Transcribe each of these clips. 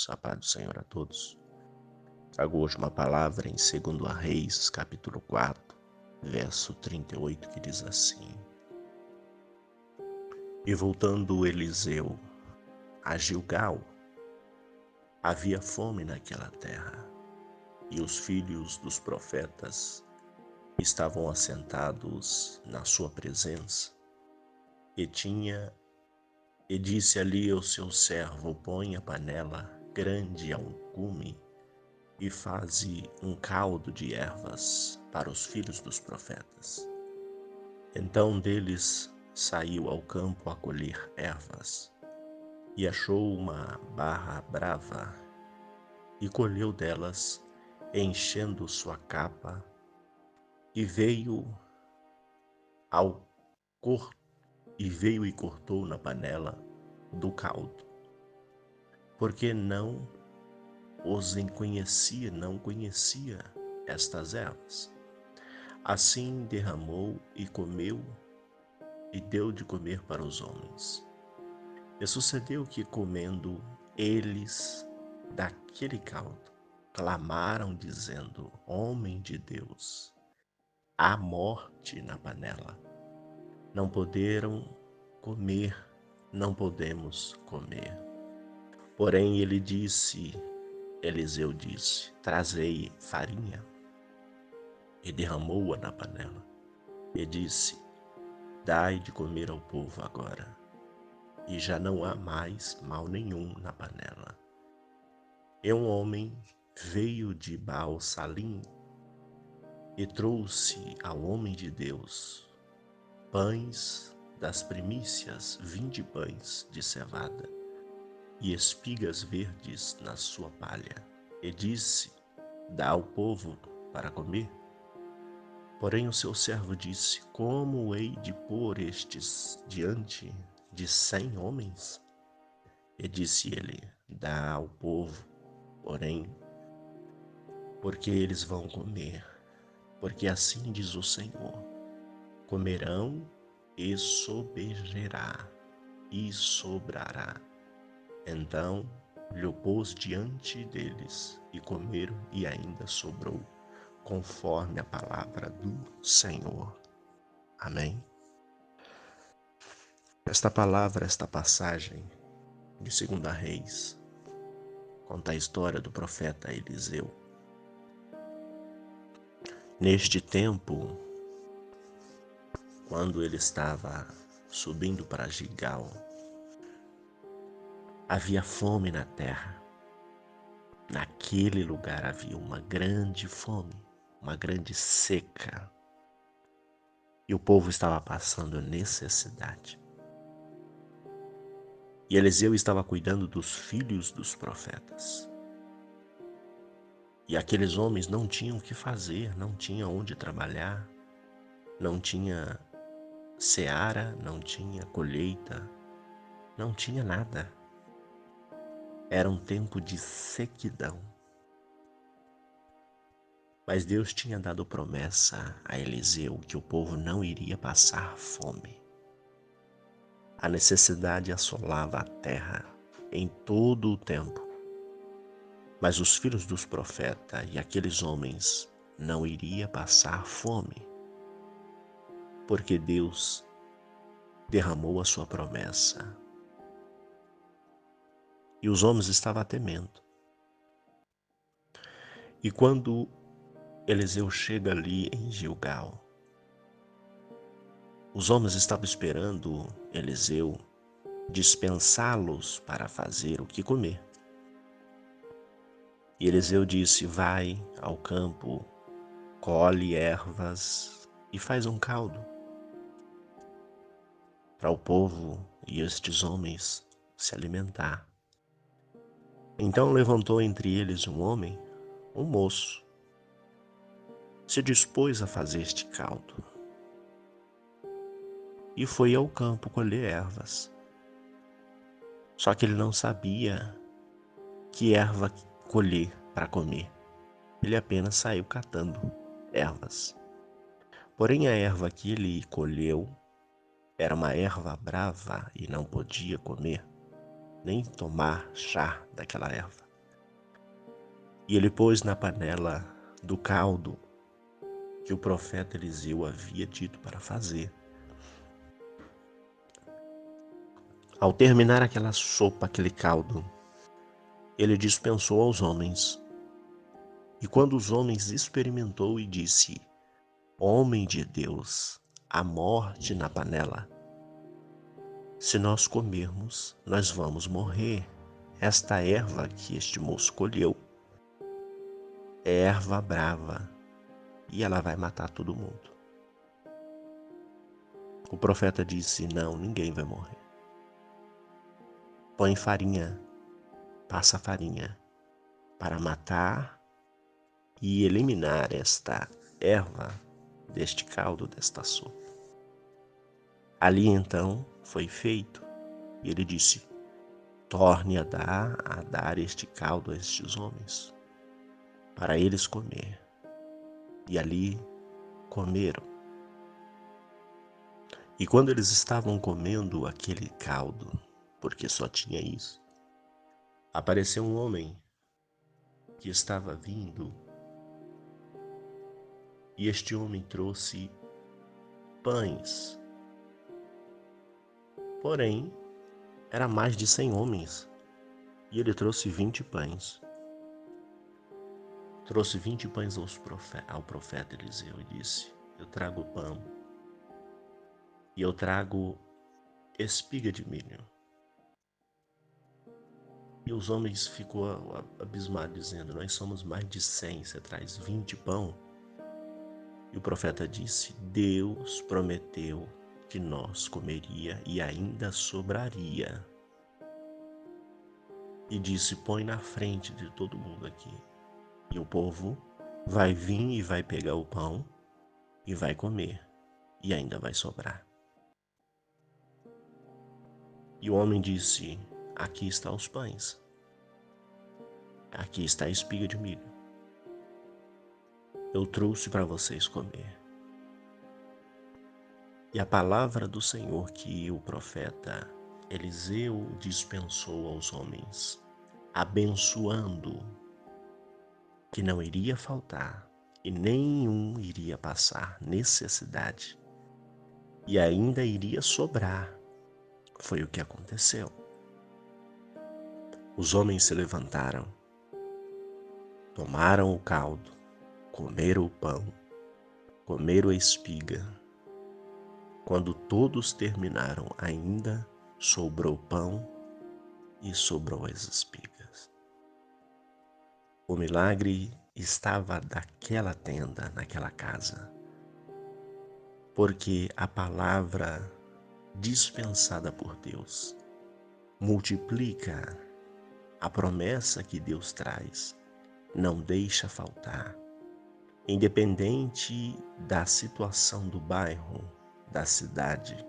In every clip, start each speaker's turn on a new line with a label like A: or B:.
A: A paz do Senhor a todos. Trago hoje uma palavra em 2 Reis, capítulo 4, verso 38, que diz assim: E voltando Eliseu a Gilgal, havia fome naquela terra, e os filhos dos profetas estavam assentados na sua presença, e disse ali ao seu servo: Põe a panela grande a um cume e faze um caldo de ervas para os filhos dos profetas. Então um deles saiu ao campo a colher ervas e achou uma barra brava e colheu delas, enchendo sua capa, e veio ao cor e veio e cortou na panela do caldo, porque não conhecia estas ervas. Assim derramou e comeu, e deu de comer para os homens. E sucedeu que, comendo eles daquele caldo, clamaram, dizendo: Homem de Deus, há morte na panela. Não poderam comer, não podemos comer. Porém Eliseu disse: Trazei farinha. E derramou-a na panela. E disse: Dai de comer ao povo agora, e já não há mais mal nenhum na panela. E um homem veio de Baal-Salim e trouxe ao homem de Deus pães das primícias, 20 pães de cevada e espigas verdes na sua palha. E disse: Dá ao povo para comer. Porém o seu servo disse: Como hei de pôr estes diante de 100 homens? E disse ele: Dá ao povo, porém, porque eles vão comer, porque assim diz o Senhor: comerão e sobrará. Então lhe pôs diante deles, e comeram, e ainda sobrou, conforme a palavra do Senhor. Amém. Esta passagem de 2 Reis conta a história do profeta Eliseu. Neste tempo, quando ele estava subindo para Gilgal, havia fome na terra. Naquele lugar havia uma grande fome, uma grande seca, e o povo estava passando necessidade. E Eliseu estava cuidando dos filhos dos profetas. E aqueles homens não tinham o que fazer, não tinham onde trabalhar, não tinha seara, não tinha colheita, não tinha nada. Era um tempo de sequidão. Mas Deus tinha dado promessa a Eliseu que o povo não iria passar fome. A necessidade assolava a terra em todo o tempo. Mas os filhos dos profetas e aqueles homens não iriam passar fome, porque Deus derramou a sua promessa. E os homens estavam temendo. E quando Eliseu chega ali em Gilgal, os homens estavam esperando Eliseu dispensá-los para fazer o que comer. E Eliseu disse: Vai ao campo, colhe ervas e faz um caldo para o povo e estes homens se alimentar. Então levantou entre eles um homem, um moço, se dispôs a fazer este caldo e foi ao campo colher ervas. Só que ele não sabia que erva colher para comer. Ele apenas saiu catando ervas. Porém, a erva que ele colheu era uma erva brava e não podia comer, nem tomar chá daquela erva. E ele pôs na panela do caldo que o profeta Eliseu havia dito para fazer. Ao terminar aquela sopa, aquele caldo, ele dispensou aos homens. E quando os homens experimentou e disse: Homem de Deus, a morte na panela. Se nós comermos, nós vamos morrer. Esta erva que este moço colheu é erva brava e ela vai matar todo mundo. O profeta disse: Não, ninguém vai morrer. Põe farinha, passa farinha para matar e eliminar esta erva deste caldo, desta sopa. Ali então foi feito. E ele disse: Torne a dar este caldo a estes homens, para eles comer. E ali comeram. E quando eles estavam comendo aquele caldo, porque só tinha isso, apareceu um homem que estava vindo, e este homem trouxe pães. Porém, era mais de 100 homens, e ele trouxe 20 pães. Trouxe 20 pães ao profeta Eliseu e disse: Eu trago pão e eu trago espiga de milho. E os homens ficou abismados, dizendo: Nós somos mais de 100, você traz 20 pão? E o profeta disse: Deus prometeu que nós comeria e ainda sobraria. E disse: Põe na frente de todo mundo aqui. E o povo vai vir e vai pegar o pão e vai comer, e ainda vai sobrar. E o homem disse: Aqui estão os pães, aqui está a espiga de milho. Eu trouxe para vocês comer. E a palavra do Senhor que o profeta Eliseu dispensou aos homens, abençoando, que não iria faltar e nenhum iria passar necessidade, e ainda iria sobrar. Foi o que aconteceu. Os homens se levantaram, tomaram o caldo, comeram o pão, comeram a espiga. Quando todos terminaram, ainda sobrou pão e sobrou as espigas. O milagre estava naquela tenda, naquela casa, porque a palavra dispensada por Deus multiplica a promessa que Deus traz, não deixa faltar. Independente da situação do bairro, da cidade,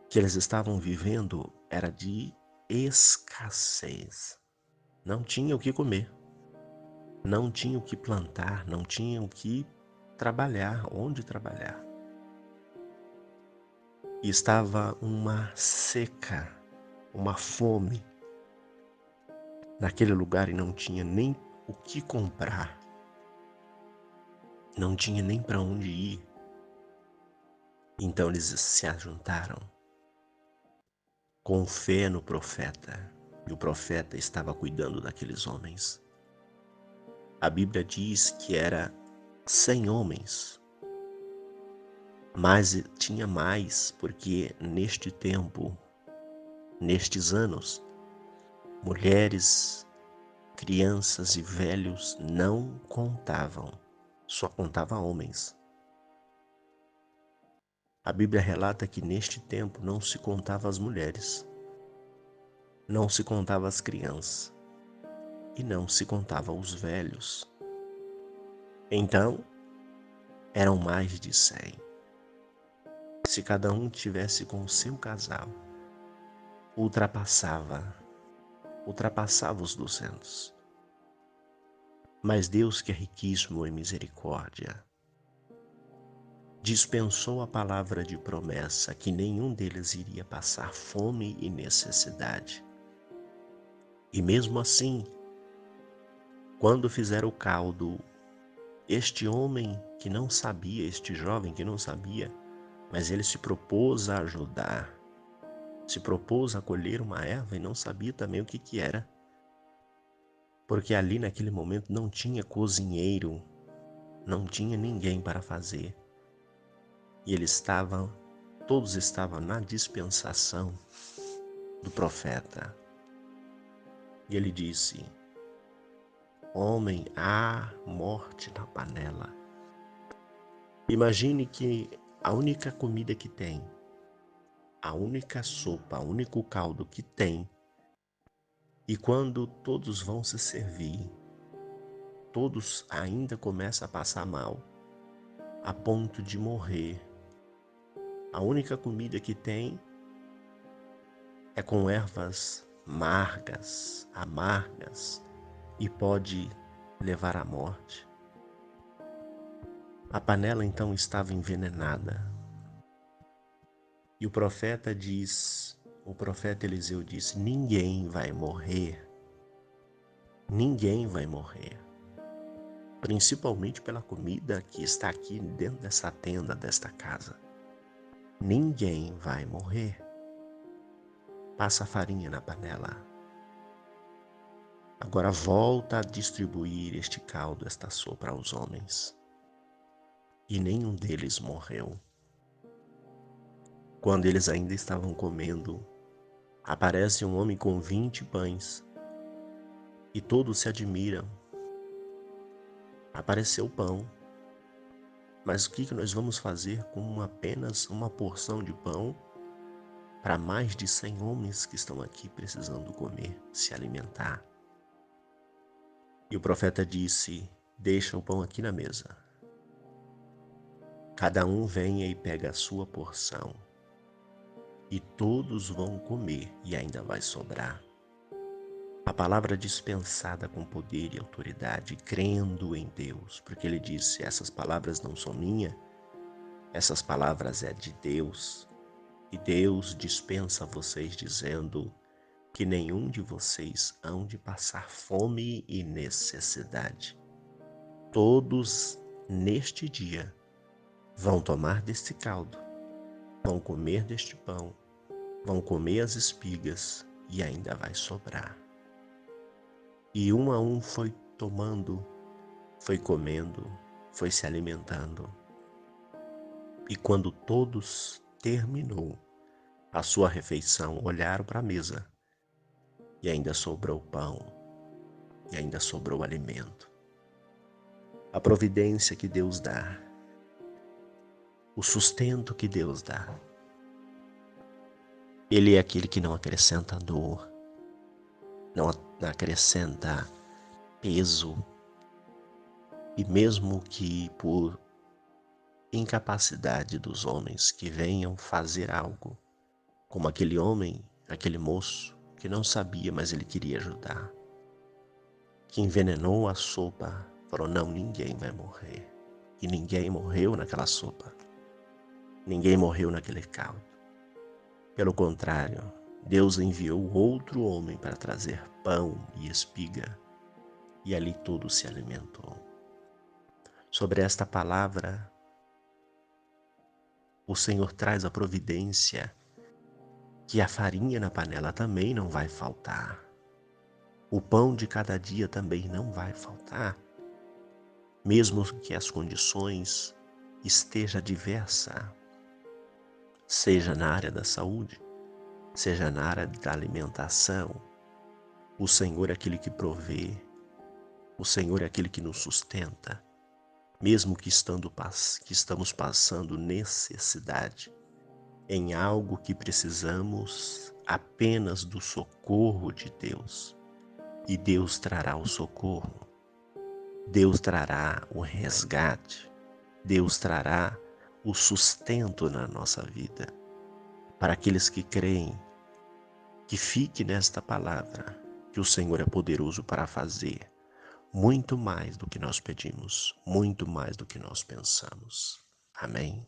A: que eles estavam vivendo era de escassez. Não tinha o que comer, não tinha o que plantar, não tinha o que trabalhar, onde trabalhar. E estava uma seca, uma fome naquele lugar e não tinha nem o que comprar, não tinha nem para onde ir. Então eles se ajuntaram com fé no profeta, e o profeta estava cuidando daqueles homens. A Bíblia diz que era 100 homens, mas tinha mais, porque neste tempo, nestes anos, mulheres, crianças e velhos não contavam, só contava homens. A Bíblia relata que neste tempo não se contava as mulheres, não se contava as crianças e não se contava os velhos. Então, eram mais de 100. Se cada um tivesse com o seu casal, ultrapassava os 200. Mas Deus, que é riquíssimo em misericórdia, dispensou a palavra de promessa que nenhum deles iria passar fome e necessidade. E mesmo assim, Quando fizeram o caldo, este homem que não sabia, este jovem que não sabia, mas ele se propôs a ajudar, se propôs a colher uma erva e não sabia também o que era. Porque ali naquele momento não tinha cozinheiro, não tinha ninguém para fazer. E todos estavam na dispensação do profeta. E ele disse: homem, há morte na panela. Imagine que a única comida que tem, a única sopa, o único caldo que tem, e quando todos vão se servir, todos ainda começam a passar mal, a ponto de morrer. A única comida que tem é com ervas amargas, e pode levar à morte. A panela então estava envenenada. E o profeta Eliseu disse: ninguém vai morrer. Ninguém vai morrer. Principalmente pela comida que está aqui dentro dessa tenda, desta casa. Ninguém vai morrer. Passa a farinha na panela. Agora volta a distribuir este caldo, esta sopa aos homens. E nenhum deles morreu. Quando eles ainda estavam comendo, aparece um homem com 20 pães. E todos se admiram. Apareceu pão. Mas o que nós vamos fazer com apenas uma porção de pão para mais de 100 homens que estão aqui precisando comer, se alimentar? E o profeta disse: deixa o pão aqui na mesa. Cada um venha e pega a sua porção. E todos vão comer e ainda vai sobrar. A palavra dispensada com poder e autoridade, crendo em Deus, porque ele disse: essas palavras não são minhas, essas palavras é de Deus. E Deus dispensa a vocês dizendo que nenhum de vocês hão de passar fome e necessidade. Todos neste dia vão tomar deste caldo, vão comer deste pão, vão comer as espigas e ainda vai sobrar. E um a um foi tomando, foi comendo, foi se alimentando. E quando todos terminou a sua refeição, olharam para a mesa e ainda sobrou pão, e ainda sobrou alimento. A providência que Deus dá, o sustento que Deus dá. Ele é aquele que não acrescenta dor, não acrescenta peso, e mesmo que por incapacidade dos homens que venham fazer algo, como aquele homem, aquele moço que não sabia, mas ele queria ajudar, que envenenou a sopa, falou: não, ninguém vai morrer. E ninguém morreu naquela sopa, ninguém morreu naquele caldo. Pelo contrário, Deus enviou outro homem para trazer pão e espiga, e ali todo se alimentou. Sobre esta palavra, o Senhor traz a providência que a farinha na panela também não vai faltar. O pão de cada dia também não vai faltar. Mesmo que as condições estejam diversas, seja na área da saúde, seja na área da alimentação, o Senhor é aquele que provê, o Senhor é aquele que nos sustenta, mesmo que estamos passando necessidade em algo que precisamos apenas do socorro de Deus. E Deus trará o socorro, Deus trará o resgate, Deus trará o sustento na nossa vida. Para aqueles que creem, que fique nesta palavra, que o Senhor é poderoso para fazer muito mais do que nós pedimos, muito mais do que nós pensamos. Amém.